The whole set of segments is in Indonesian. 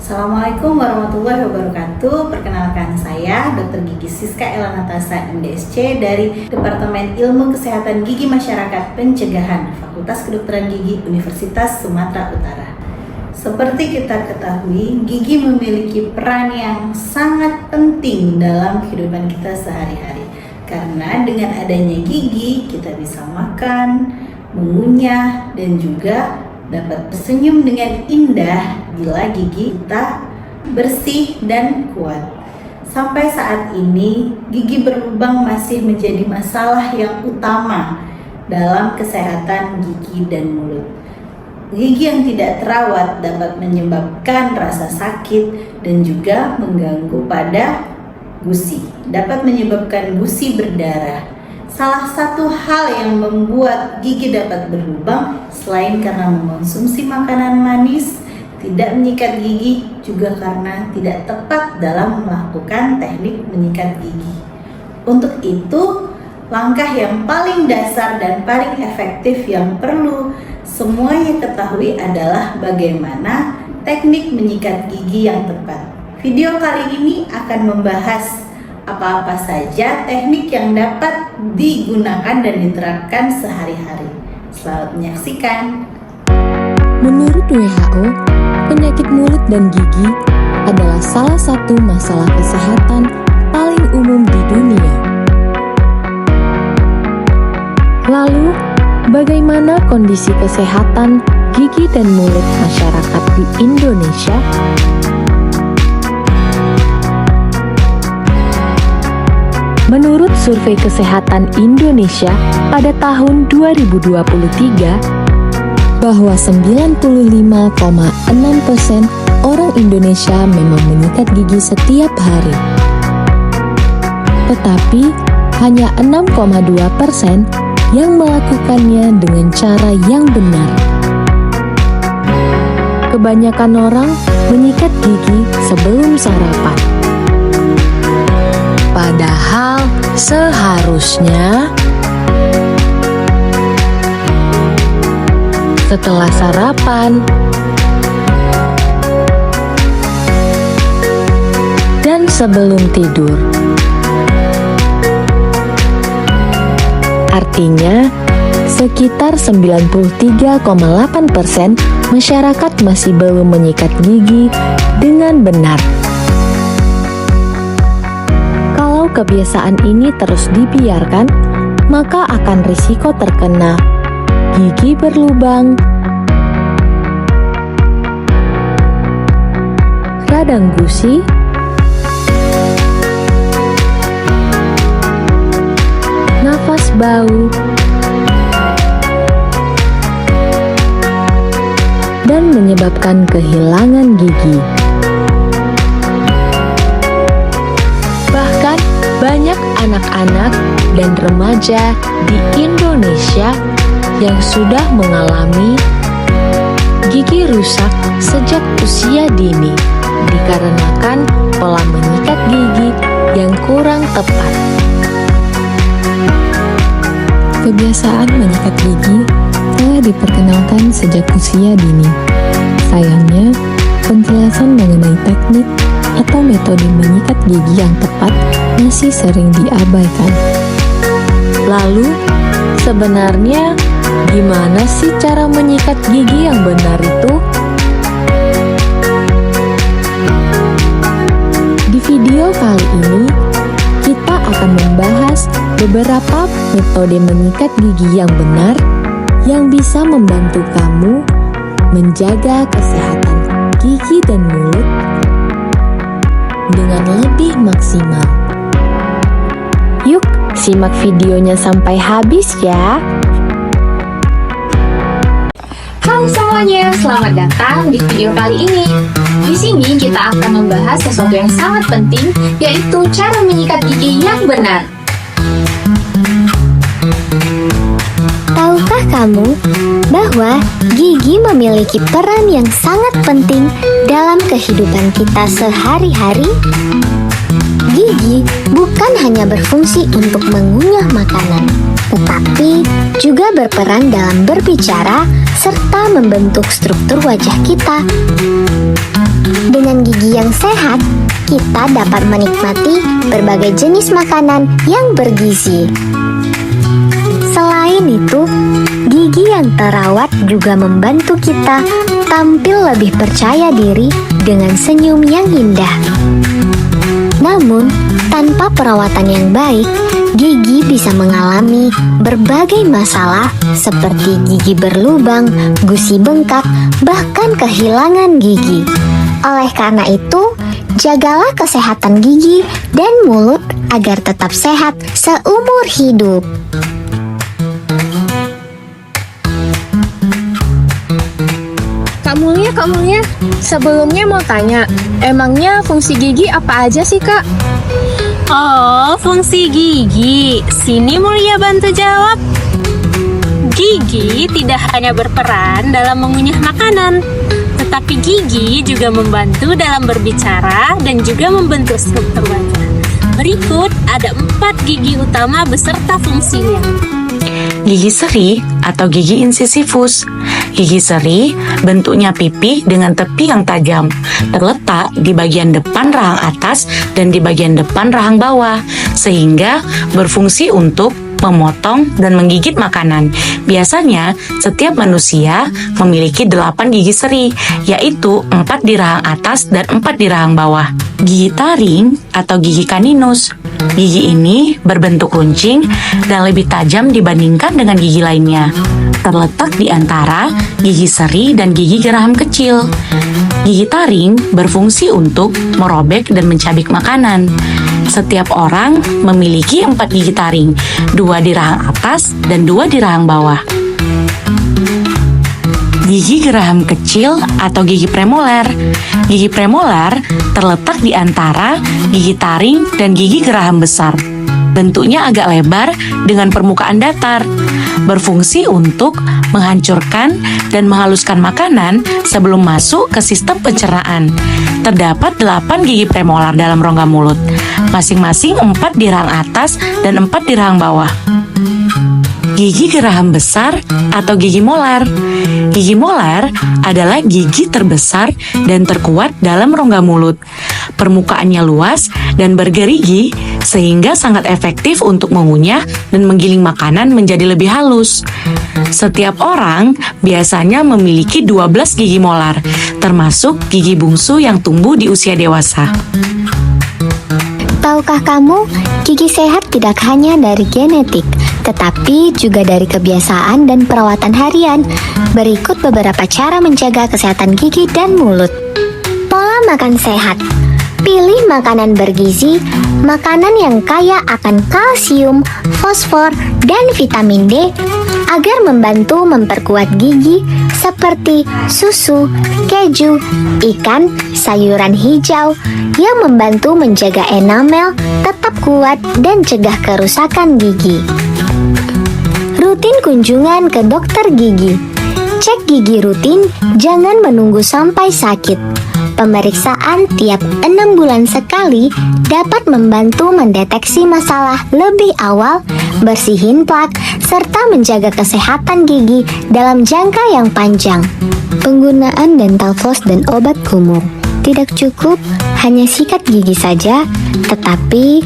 Assalamualaikum warahmatullahi wabarakatuh. Perkenalkan saya Dr. Gigi Siska Elanatasa MDSC dari Departemen Ilmu Kesehatan Gigi Masyarakat Pencegahan Fakultas Kedokteran Gigi Universitas Sumatera Utara. Seperti kita ketahui, gigi memiliki peran yang sangat penting dalam kehidupan kita sehari-hari. Karena dengan adanya gigi, kita bisa makan, mengunyah, dan juga dapat tersenyum dengan indah bila gigi kita bersih dan kuat. Sampai saat ini, gigi berlubang masih menjadi masalah yang utama dalam kesehatan gigi dan mulut. Gigi yang tidak terawat dapat menyebabkan rasa sakit dan juga mengganggu pada gusi. Dapat menyebabkan gusi berdarah. Salah satu hal yang membuat gigi dapat berlubang selain karena mengonsumsi makanan manis, tidak menyikat gigi, juga karena tidak tepat dalam melakukan teknik menyikat gigi. Untuk itu, langkah yang paling dasar dan paling efektif yang perlu semuanya ketahui adalah bagaimana teknik menyikat gigi yang tepat. Video kali ini akan membahas apa-apa saja teknik yang dapat digunakan dan diterapkan sehari-hari. Selamat menyaksikan. Menurut WHO, penyakit mulut dan gigi adalah salah satu masalah kesehatan paling umum di dunia. Lalu, bagaimana kondisi kesehatan gigi dan mulut masyarakat di Indonesia? Menurut Survei Kesehatan Indonesia pada tahun 2023, bahwa 95,6% orang Indonesia memang menyikat gigi setiap hari. Tetapi, hanya 6,2% yang melakukannya dengan cara yang benar. Kebanyakan orang menyikat gigi sebelum sarapan. Padahal seharusnya setelah sarapan dan sebelum tidur. Artinya, sekitar 93,8% masyarakat masih belum menyikat gigi dengan benar. Kalau kebiasaan ini terus dibiarkan, maka akan risiko terkena gigi berlubang, radang gusi, nafas bau, dan menyebabkan kehilangan gigi. Bahkan banyak anak-anak dan remaja di Indonesia yang sudah mengalami gigi rusak sejak usia dini dikarenakan pola menyikat gigi yang kurang tepat. Kebiasaan menyikat gigi telah diperkenalkan sejak usia dini. Sayangnya, penjelasan mengenai teknik atau metode menyikat gigi yang tepat masih sering diabaikan. Lalu, sebenarnya gimana sih cara menyikat gigi yang benar itu? Di video kali ini, kita akan membahas beberapa metode menyikat gigi yang benar yang bisa membantu kamu menjaga kesehatan gigi dan mulut dengan lebih maksimal. Yuk, simak videonya sampai habis ya. Halo semuanya, selamat datang di video kali ini. Di sini kita akan membahas sesuatu yang sangat penting, yaitu cara menyikat gigi yang benar. Tahukah kamu bahwa gigi memiliki peran yang sangat penting dalam kehidupan kita sehari-hari? Gigi bukan hanya berfungsi untuk mengunyah makanan, tetapi juga berperan dalam berbicara serta membentuk struktur wajah kita. Dengan gigi yang sehat, kita dapat menikmati berbagai jenis makanan yang bergizi. Selain itu, gigi yang terawat juga membantu kita tampil lebih percaya diri dengan senyum yang indah. Namun, tanpa perawatan yang baik, gigi bisa mengalami berbagai masalah seperti gigi berlubang, gusi bengkak, bahkan kehilangan gigi. Oleh karena itu, jagalah kesehatan gigi dan mulut agar tetap sehat seumur hidup. Kak Mulia, sebelumnya mau tanya, emangnya fungsi gigi apa aja sih, Kak? Oh, fungsi gigi. Sini Mulia bantu jawab. Gigi tidak hanya berperan dalam mengunyah makanan, tetapi gigi juga membantu dalam berbicara dan juga membentuk struktur wajah. Berikut ada 4 gigi utama beserta fungsinya. Gigi seri atau gigi incisivus. Gigi seri bentuknya pipih dengan tepi yang tajam, terletak di bagian depan rahang atas dan di bagian depan rahang bawah, sehingga berfungsi untuk memotong dan menggigit makanan. Biasanya, setiap manusia memiliki 8 gigi seri, yaitu 4 di rahang atas dan 4 di rahang bawah. Gigi taring atau gigi kaninus. Gigi ini berbentuk runcing dan lebih tajam dibandingkan dengan gigi lainnya. Terletak di antara gigi seri dan gigi geraham kecil. Gigi taring berfungsi untuk merobek dan mencabik makanan. Setiap orang memiliki 4 gigi taring, 2 di rahang atas dan 2 di rahang bawah. Gigi geraham kecil atau gigi premolar. Gigi premolar terletak di antara gigi taring dan gigi geraham besar. Bentuknya agak lebar dengan permukaan datar. Berfungsi untuk menghancurkan dan menghaluskan makanan sebelum masuk ke sistem pencernaan. Terdapat 8 gigi premolar dalam rongga mulut, masing-masing 4 di rahang atas dan 4 di rahang bawah. Gigi geraham besar atau gigi molar. Gigi molar adalah gigi terbesar dan terkuat dalam rongga mulut. Permukaannya luas dan bergerigi sehingga sangat efektif untuk mengunyah dan menggiling makanan menjadi lebih halus. Setiap orang biasanya memiliki 12 gigi molar, termasuk gigi bungsu yang tumbuh di usia dewasa. Tahukah kamu, gigi sehat tidak hanya dari genetik, tetapi juga dari kebiasaan dan perawatan harian. Berikut beberapa cara menjaga kesehatan gigi dan mulut. Pola makan sehat. Pilih makanan bergizi, makanan yang kaya akan kalsium, fosfor, dan vitamin D agar membantu memperkuat gigi seperti susu, keju, ikan, sayuran hijau yang membantu menjaga enamel tetap kuat dan cegah kerusakan gigi. Rutin kunjungan ke dokter gigi. Cek gigi rutin, jangan menunggu sampai sakit. Pemeriksaan tiap 6 bulan sekali dapat membantu mendeteksi masalah lebih awal, bersihin plak, serta menjaga kesehatan gigi dalam jangka yang panjang. Penggunaan dental floss dan obat kumur. Tidak cukup hanya sikat gigi saja, tetapi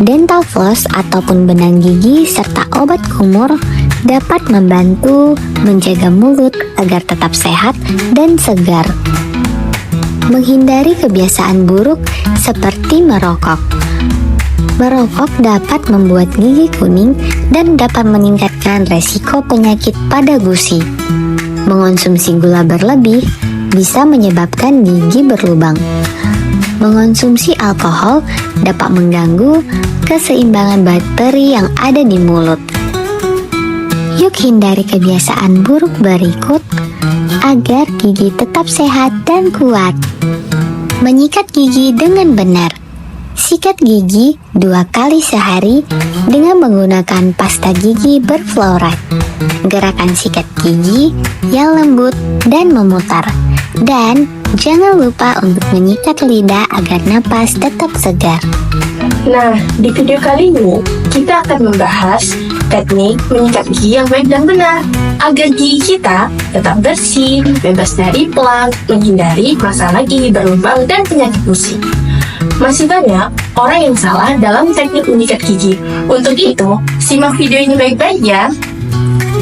dental floss ataupun benang gigi serta obat kumur dapat membantu menjaga mulut agar tetap sehat dan segar. Menghindari kebiasaan buruk seperti merokok. Merokok dapat membuat gigi kuning dan dapat meningkatkan resiko penyakit pada gusi. Mengonsumsi gula berlebih bisa menyebabkan gigi berlubang. Mengonsumsi alkohol dapat mengganggu keseimbangan bakteri yang ada di mulut. Yuk hindari kebiasaan buruk berikut agar gigi tetap sehat dan kuat. Menyikat gigi dengan benar. Sikat gigi 2 kali sehari dengan menggunakan pasta gigi berfluoride. Gerakan sikat gigi yang lembut dan memutar. Dan jangan lupa untuk menyikat lidah agar napas tetap segar. Nah, di video kali ini kita akan membahas teknik menyikat gigi yang baik dan benar agar gigi kita tetap bersih, bebas dari plak, menghindari masalah gigi berlubang dan penyakit gusi. Masih banyak orang yang salah dalam teknik menyikat gigi. Untuk itu, simak video ini baik-baik ya.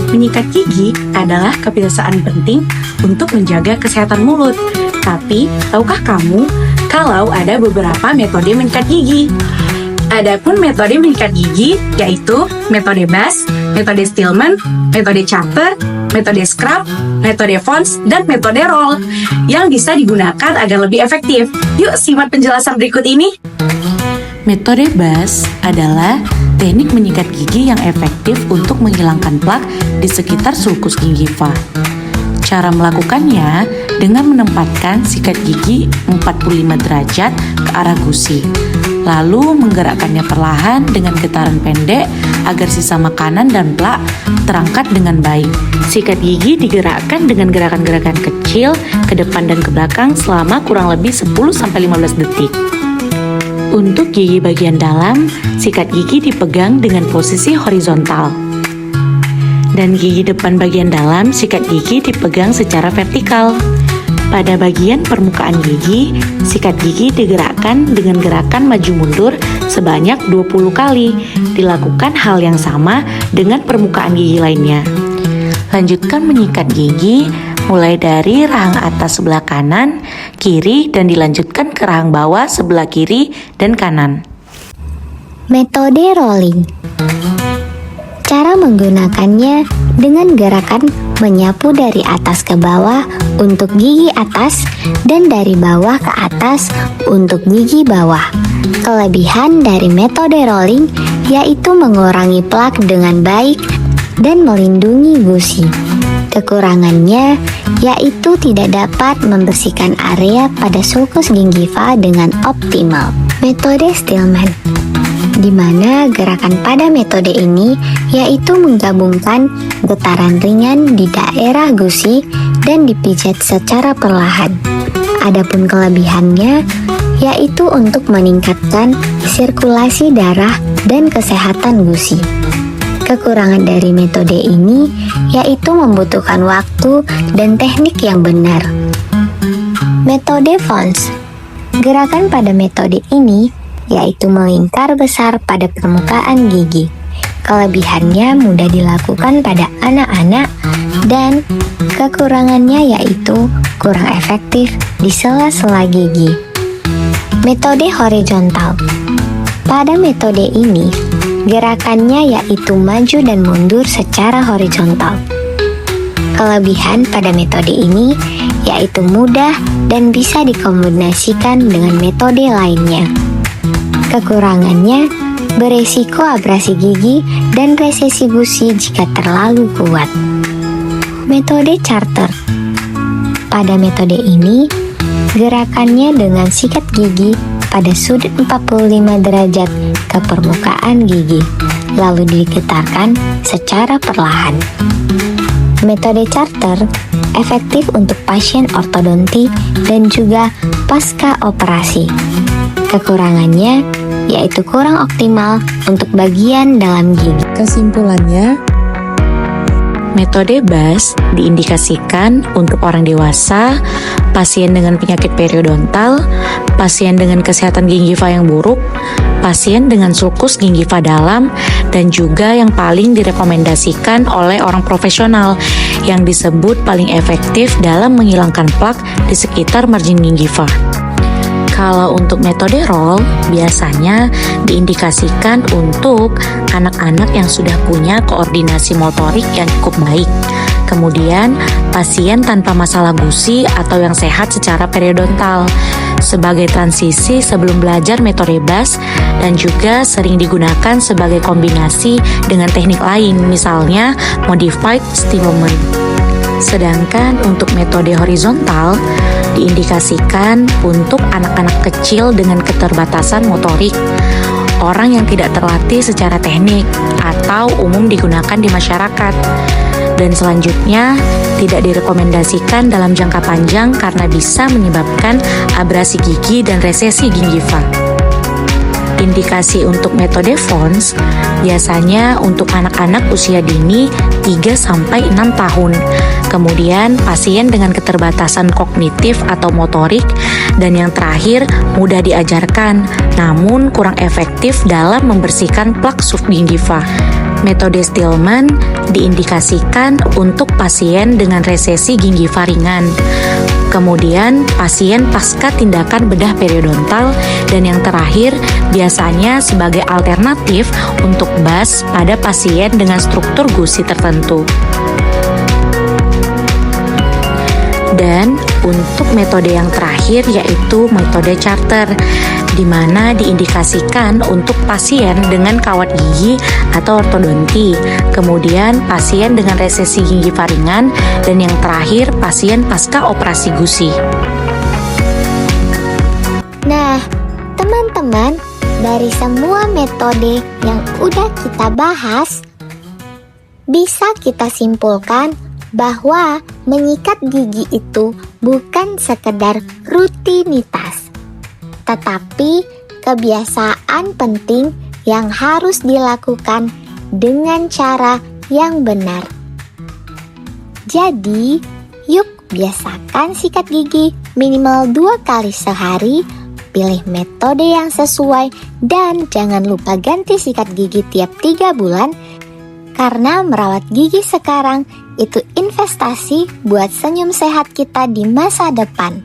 Menyikat gigi adalah kebiasaan penting untuk menjaga kesehatan mulut. Tapi, tahukah kamu kalau ada beberapa metode menyikat gigi? Adapun metode menyikat gigi yaitu metode Bass, metode Stillman, metode Charter, metode Scrub, metode Fons, dan metode Roll yang bisa digunakan agar lebih efektif. Yuk simak penjelasan berikut ini. Metode Bass adalah teknik menyikat gigi yang efektif untuk menghilangkan plak di sekitar sulcus gingiva. Cara melakukannya dengan menempatkan sikat gigi 45 derajat ke arah gusi, lalu menggerakkannya perlahan dengan getaran pendek agar sisa makanan dan plak terangkat dengan baik. Sikat gigi digerakkan dengan gerakan-gerakan kecil ke depan dan ke belakang selama kurang lebih 10-15 detik. Untuk gigi bagian dalam, sikat gigi dipegang dengan posisi horizontal. Dan gigi depan bagian dalam, sikat gigi dipegang secara vertikal. Pada bagian permukaan gigi, sikat gigi digerakkan dengan gerakan maju mundur sebanyak 20 kali. Dilakukan hal yang sama dengan permukaan gigi lainnya. Lanjutkan menyikat gigi mulai dari rahang atas sebelah kanan, kiri, dan dilanjutkan ke rahang bawah sebelah kiri dan kanan. Metode rolling. Cara menggunakannya dengan gerakan menyapu dari atas ke bawah untuk gigi atas dan dari bawah ke atas untuk gigi bawah. Kelebihan dari metode rolling yaitu mengurangi plak dengan baik dan melindungi gusi. Kekurangannya yaitu tidak dapat membersihkan area pada sulcus gingiva dengan optimal. Metode Stillman, di mana gerakan pada metode ini yaitu menggabungkan getaran ringan di daerah gusi dan dipijat secara perlahan. Adapun kelebihannya yaitu untuk meningkatkan sirkulasi darah dan kesehatan gusi. Kekurangan dari metode ini yaitu membutuhkan waktu dan teknik yang benar. Metode Fons. Gerakan pada metode ini yaitu melingkar besar pada permukaan gigi. Kelebihannya mudah dilakukan pada anak-anak dan kekurangannya yaitu kurang efektif di sela-sela gigi. Metode horizontal. Pada metode ini, gerakannya yaitu maju dan mundur secara horizontal. Kelebihan pada metode ini yaitu mudah dan bisa dikombinasikan dengan metode lainnya. Kekurangannya beresiko abrasi gigi dan resesi gusi jika terlalu kuat. Metode Charter. Pada metode ini, gerakannya dengan sikat gigi pada sudut 45 derajat ke permukaan gigi, lalu digetarkan secara perlahan. Metode Charter efektif untuk pasien ortodonti dan juga pasca operasi. Kekurangannya yaitu kurang optimal untuk bagian dalam gigi. Kesimpulannya, Metode Bass diindikasikan untuk orang dewasa, pasien dengan penyakit periodontal, pasien dengan kesehatan gingiva yang buruk, pasien dengan sulcus gingiva dalam, dan juga yang paling direkomendasikan oleh orang profesional yang disebut paling efektif dalam menghilangkan plak di sekitar margin gingiva. Kalau untuk metode roll, biasanya diindikasikan untuk anak-anak yang sudah punya koordinasi motorik yang cukup baik. Kemudian, pasien tanpa masalah gusi atau yang sehat secara periodontal. Sebagai transisi sebelum belajar metode Bass dan juga sering digunakan sebagai kombinasi dengan teknik lain, misalnya modified Stillman. Sedangkan untuk metode horizontal diindikasikan untuk anak-anak kecil dengan keterbatasan motorik, orang yang tidak terlatih secara teknik, atau umum digunakan di masyarakat. Dan selanjutnya, tidak direkomendasikan dalam jangka panjang karena bisa menyebabkan abrasi gigi dan resesi gingiva. Indikasi untuk metode Fons biasanya untuk anak-anak usia dini 3-6 tahun. Kemudian pasien dengan keterbatasan kognitif atau motorik, dan yang terakhir mudah diajarkan namun kurang efektif dalam membersihkan plak subgingiva. Metode Stillman diindikasikan untuk pasien dengan resesi gingiva ringan. Kemudian pasien pasca tindakan bedah periodontal, dan yang terakhir biasanya sebagai alternatif untuk BAS pada pasien dengan struktur gusi tertentu. Dan untuk metode yang terakhir yaitu metode Charter, di mana diindikasikan untuk pasien dengan kawat gigi atau ortodonti, kemudian pasien dengan resesi gingiva ringan, dan yang terakhir pasien pasca operasi gusi. Nah, teman-teman, dari semua metode yang udah kita bahas, bisa kita simpulkan bahwa menyikat gigi itu bukan sekedar rutinitas, tetapi kebiasaan penting yang harus dilakukan dengan cara yang benar. Jadi, yuk biasakan sikat gigi minimal 2 kali sehari, pilih metode yang sesuai, dan jangan lupa ganti sikat gigi tiap 3 bulan, karena merawat gigi sekarang itu investasi buat senyum sehat kita di masa depan.